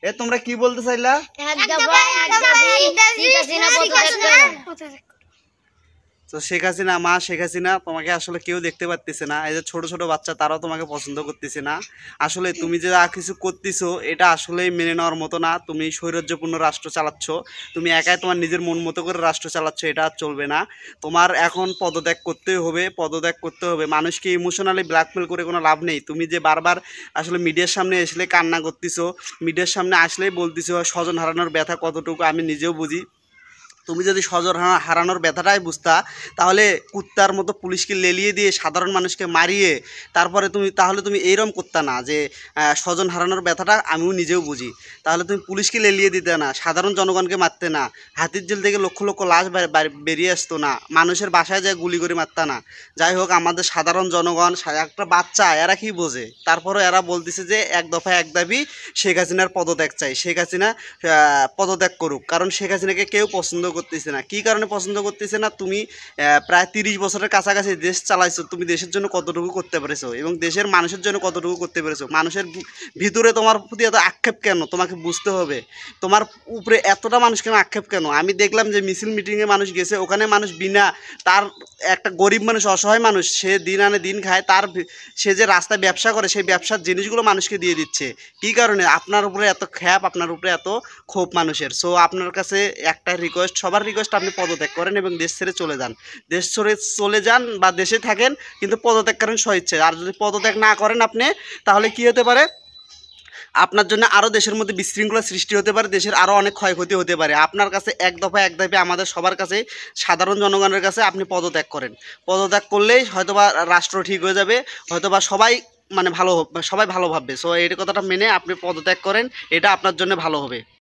এ তোমরা কি বলতে চাইলা? তো শেখ হাসিনা, মা শেখ হাসিনা তোমাকে আসলে কেউ দেখতে পারতেছে না। এই যে ছোট ছোট বাচ্চা তারাও তোমাকে পছন্দ করতেছে না। আসলে তুমি যে যা কিছু করতেছো এটা আসলেই মেনে নেওয়ার মতো না। তুমি স্বৈরাজ্যপূর্ণ রাষ্ট্র চালাচ্ছ, তুমি একাই তোমার নিজের মন মতো করে রাষ্ট্র চালাচ্ছ, এটা আর চলবে না। তোমার এখন পদত্যাগ করতেই হবে, পদত্যাগ করতে হবে। মানুষকে ইমোশনালি ব্ল্যাকমেল করে কোনো লাভ নেই। তুমি যে বারবার আসলে মিডিয়ার সামনে আসলে কান্না করতেছো, মিডিয়ার সামনে আসলেই বলতেছো স্বজন হারানোর ব্যথা কতটুকু আমি নিজেও বুঝি। তুমি যদি স্বজন হারানোর ব্যথাটাই বুঝতা তাহলে কুত্তার মতো পুলিশকে লেলিয়ে দিয়ে সাধারণ মানুষকে মারিয়ে তারপরে তাহলে তুমি এইরকম করতে না যে স্বজন হারানোর ব্যথাটা আমিও নিজেও বুঝি। তাহলে তুমি পুলিশকে লেলিয়ে দিতে না, সাধারণ জনগণকে মারতে না, হাতির জেল থেকে লক্ষ লক্ষ লাশ বেরিয়ে আসতো না, মানুষের বাসায় যায় গুলি করে মারতে না। যাই হোক, আমাদের সাধারণ জনগণ, একটা বাচ্চা, এরা কি বোঝে? তারপরে এরা বলতেছে যে এক দফা এক দাবি, শেখ হাসিনার পদত্যাগ চাই, শেখ হাসিনা পদত্যাগ করুক। কারণ শেখ হাসিনাকে কেউ পছন্দ করতেছে না। কী কারণে পছন্দ করতেছে না? তুমি প্রায় 30 বছরের কাছাকাছি দেশ চালাইছো, তুমি দেশের জন্য কতটুকু করতে পেরেছো এবং দেশের মানুষের জন্য কতটুকু করতে পেরেছো? মানুষের ভিতরে তোমার প্রতি এত আক্ষেপ কেন? তোমাকে বুঝতে হবে তোমার উপরে এতটা মানুষ কেন আক্ষেপ কেন? আমি দেখলাম যে মিছিল মিটিংয়ে মানুষ গেছে, ওখানে মানুষ বিনা তার একটা গরিব মানুষ, অসহায় মানুষ, সে দিন আনে দিন খায়, সে যে রাস্তায় ব্যবসা করে সেই ব্যবসার জিনিসগুলো মানুষকে দিয়ে দিচ্ছে। কী কারণে? আপনার উপরে এত খ্যাপ, আপনার উপরে এত ক্ষোভ মানুষের। সো আপনার কাছে একটা রিকোয়েস্ট, সবার রিকোয়েস্ট, আপনি পদত্যাগ করেন এবং দেশ ছেড়ে চলে যান। দেশ ছেড়ে চলে যান বা দেশে থাকেন, কিন্তু পদত্যাগ করেন স্বইচ্ছে। আর যদি পদত্যাগ না করেন আপনি, তাহলে কি হতে পারে? আপনার জন্য আরও দেশের মধ্যে বিশৃঙ্খলা সৃষ্টি হতে পারে, দেশের আরও অনেক ক্ষয়ক্ষতি হতে পারে। আপনার কাছে এক দফা এক দাবি, আমাদের সবার কাছে, সাধারণ জনগণের কাছে, আপনি পদত্যাগ করেন। পদত্যাগ করলেই হয়তোবা রাষ্ট্র ঠিক হয়ে যাবে, হয়তোবা সবাই সবাই ভালো ভাববে। সো এই কথাটা মেনে আপনি পদত্যাগ করেন, এটা আপনার জন্য ভালো হবে।